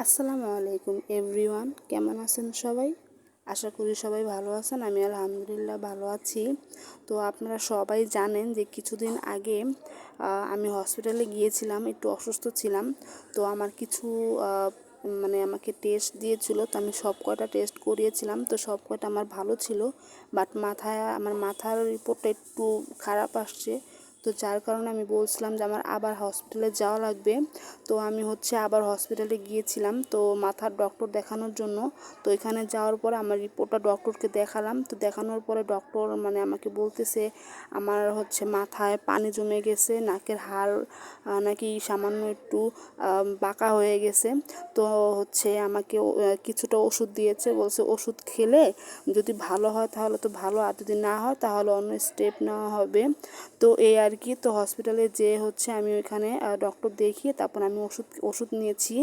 আসসালামু আলাইকুম এভরিওয়ান, কেমন আছেন সবাই? আশা করি সবাই ভালো আছেন। আমি আলহামদুলিল্লাহ ভালো আছি। তো আপনারা সবাই জানেন যে কিছুদিন আগে আমি হসপিটালে গিয়েছিলাম, একটু অসুস্থ ছিলাম। তো আমার কিছু আমাকে টেস্ট দিয়েছিল, তো আমি সব কয়টা টেস্ট করিয়েছিলাম। তো সব কয়টা আমার ভালো ছিল, বাট আমার মাথার রিপোর্টটা একটু খারাপ আসছে। তো যার কারণে আমি বলছিলাম যে আমার আবার হসপিটালে যাওয়া লাগবে। তো আমি আবার হসপিটালে গিয়েছিলাম তো মাথার ডক্টর দেখানোর জন্য। তো এখানে যাওয়ার পরে আমার রিপোর্টটা ডক্টরকে দেখালাম। তো দেখানোর পরে ডক্টর আমাকে বলতেছে আমার মাথায় পানি জমে গেছে, নাকের হাড় নাকি সামান্য একটু বাঁকা হয়ে গেছে। তো আমাকে কিছুটা ওষুধ দিয়েছে, বলছে ওষুধ খেলে যদি ভালো হয় তাহলে তো ভালো, আর যদি না হয় তাহলে অন্য স্টেপ নেওয়া হবে। তো এই আর কি। তো হসপিটালে যে আমি ওইখানে ডক্টর দেখিয়ে তারপর আমি ওষুধ নিয়েছি।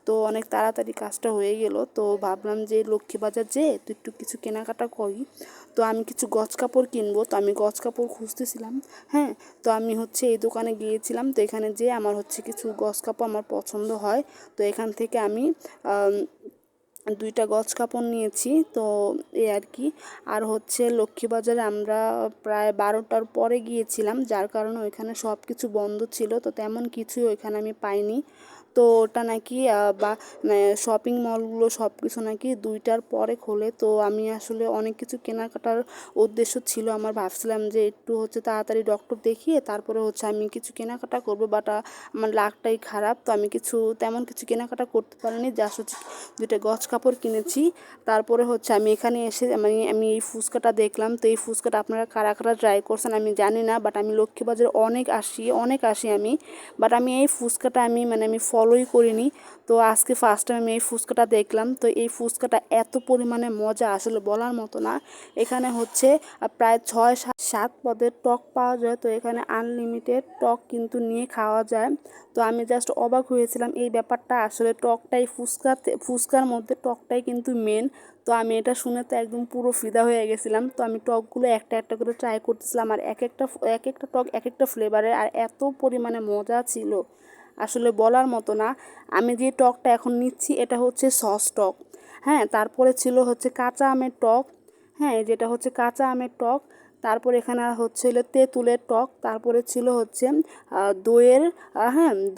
তো অনেক তাড়াতাড়ি কাজটা হয়ে গেল। তো ভাবলাম যে লক্ষ্মীবাজার যেয়ে তো একটু কিছু কেনাকাটা করি। তো আমি কিছু গজ কাপড় কিনবো, তো আমি গজ কাপড় খুঁজতেছিলাম। হ্যাঁ, তো আমি এই দোকানে গিয়েছিলাম। তো এখানে যেয়ে আমার কিছু গজ কাপড় আমার পছন্দ হয়। তো এখান থেকে আমি 2টা গজ কাপড় নিয়েছি। তো এই আর কি। আর লক্ষ্মীবাজারে আমরা প্রায় 12টার পরে গিয়েছিলাম, যার কারণে ওইখানে সব কিছু বন্ধ ছিল। তো তেমন কিছুই ওইখানে আমি পাইনি। তো ওটা নাকি শপিং মলগুলো সব কিছু নাকি 2টার পরে খোলে। তো আমি আসলে অনেক কিছু কেনাকাটার উদ্দেশ্য ছিল আমার, ভাবছিলাম যে একটু তাড়াতাড়ি ডক্টর দেখিয়ে তারপরে আমি কিছু কেনাকাটা করবো, বাট আমার লাকটাই খারাপ। তো আমি তেমন কিছু কেনাকাটা করতে পারিনি, জাস্ট 2টা গজ কাপড় কিনেছি। তারপরে আমি এখানে এসে আমি এই ফুচকাটা দেখলাম। তো এই ফুচকাটা আপনারা কারা কারা ট্রাই করছেন আমি জানি না, বাট আমি লক্ষ্মীবাজারে অনেক আসি আমি, বাট আমি এই ফুচকাটা আমি ফলোই করিনি। তো আজকে ফার্স্ট টাইম আমি এই ফুচকাটা দেখলাম। তো এই ফুচকাটা এত পরিমাণে মজা, আসলে বলার মতো না। এখানে প্রায় 6-7 পদের টক পাওয়া যায়। তো এখানে আনলিমিটেড টক কিন্তু নিয়ে খাওয়া যায়। তো আমি জাস্ট অবাক হয়েছিলাম এই ব্যাপারটা, আসলে টকটাই ফুচকার মধ্যে টকটাই কিন্তু মেন। তো আমি এটা শুনে তো একদম পুরো ফিদা হয়ে গেছিলাম। তো আমি টকগুলো একটা একটা করে ট্রাই করতেছিলাম, আর এক একটা টক এক একটা ফ্লেভারের, আর এত পরিমাণে মজা ছিল আসলে বলার মতো না। আমি যে টকটা এখন নিচ্ছি এটা সস টক। হ্যাঁ, তারপরে ছিল কাঁচা আমের টক। হ্যাঁ, যেটা কাঁচা আমের টক। তারপর এখানে হলো তেঁতুলের টক। তারপরে ছিল দইয়ের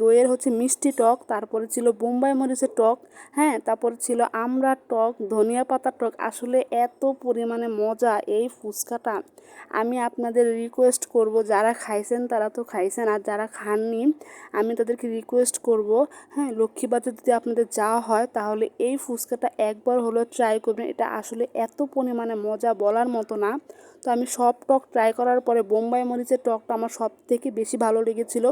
দইয়ের মিষ্টি টক। তারপরে ছিল বোম্বাই মরিচের টক। হ্যাঁ, তারপরে ছিল আমড়ার টক, ধনিয়া পাতার টক। আসলে এত পরিমাণে মজা এই ফুচকাটা। আমি আপনাদের রিকোয়েস্ট করব, যারা খাইছেন তারা তো খাইছেন, আর যারা খাননি আমি তাদেরকে রিকোয়েস্ট করব, হ্যাঁ, লক্ষ্মীবাজার যদি আপনাদের যাওয়া হয় তাহলে এই ফুচকাটা একবার হলেও ট্রাই করবেন। এটা আসলে এত পরিমাণে মজা বলার মতো না। তো আমি সব টক ট্রাই করার পরে বোম্বাই মরিচের টকটা আমার সব থেকে বেশি ভালো লেগেছিল।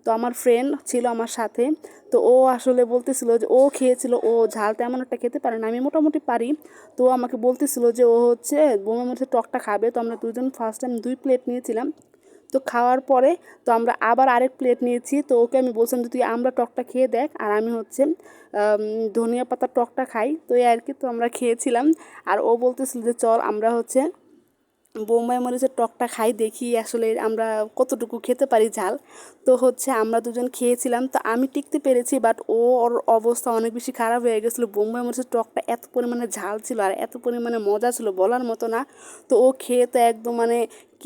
তো আমার ফ্রেন্ড ছিল আমার সাথে। তো ও আসলে বলতেছিল যে ও খেয়েছিল, ও ঝাল তেমন একটা খেতে পারে না, আমি মোটামুটি পারি। তো ও আমাকে বলতেছিল যে ও বোম্বাই মরিচের টকটা খাবে। তো আমরা দুজন ফার্স্ট টাইম 2 প্লেট নিয়েছিলাম। তো খাওয়ার পরে তো আমরা আবার আরেক প্লেট নিয়েছি। তো ওকে আমি বলছিলাম যে তুই আমরা টকটা খেয়ে দেখ, আর আমি ধনিয়া পাতার টকটা খাই। তো এই আর কি। তো আমরা খেয়েছিলাম, আর ও বলতেছিল যে চল আমরা বোম্বাই মরিচের টকটা খাই, দেখি আসলে আমরা কতটুকু খেতে পারি ঝাল। তো আমরা দুজন খেয়েছিলাম। তো আমি টিকতে পেরেছি, বাট ওর অবস্থা অনেক বেশি খারাপ হয়ে গেছিলো। বোম্বাই মরিচের টকটা এত পরিমাণে ঝাল ছিল আর এত পরিমাণে মজা ছিল বলার মতো না। তো ও খেয়ে তো একদম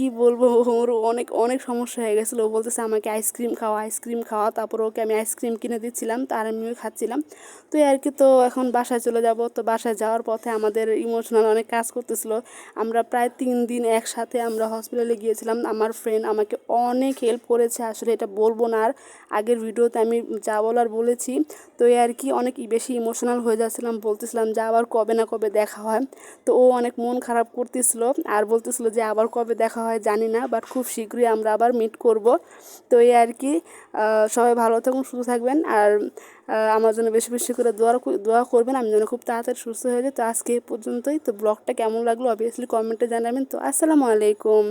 কি বলবো, ওর অনেক অনেক সমস্যা হয়ে গেছিলো। ও বলতেছে আমাকে আইসক্রিম খাওয়া। তারপর ওকে আমি আইসক্রিম কিনে দিচ্ছিলাম, তার আমিও খাচ্ছিলাম। তো এই আর কি। তো এখন বাসায় চলে যাব। তো বাসায় যাওয়ার পথে আমাদের ইমোশনাল অনেক কাজ করতেছিল। আমরা প্রায় 3 দিন একসাথে আমরা হসপিটালে গিয়েছিলাম। আমার ফ্রেন্ড আমাকে অনেক হেল্প করেছে, আসলে এটা বলবো না। আর আগের ভিডিওতে আমি যা বলার বলেছি। তো এই আর কি, অনেক বেশি ইমোশনাল হয়ে যাচ্ছিলাম, বলতেছিলাম যে আবার কবে না কবে দেখা হয়। তো ও অনেক মন খারাপ করতেছিল আর বলতেছিল যে আবার কবে দেখা হয় জানি না, বাট খুব শীঘ্রই আমরা আবার মিট করব। তো এই আর কি। সবাই ভালো থাকুন, সুস্থ থাকবেন, আর আমার জন্য বেশি বেশি করে দোয়া করবেন, আমি যেন খুব তাড়াতাড়ি সুস্থ হয়ে যাই। তো আজকে এই পর্যন্তই। তো ব্লগটা কেমন লাগলো অবভিয়াসলি কমেন্টে জানাবেন। তো আসসালামু আলাইকুম।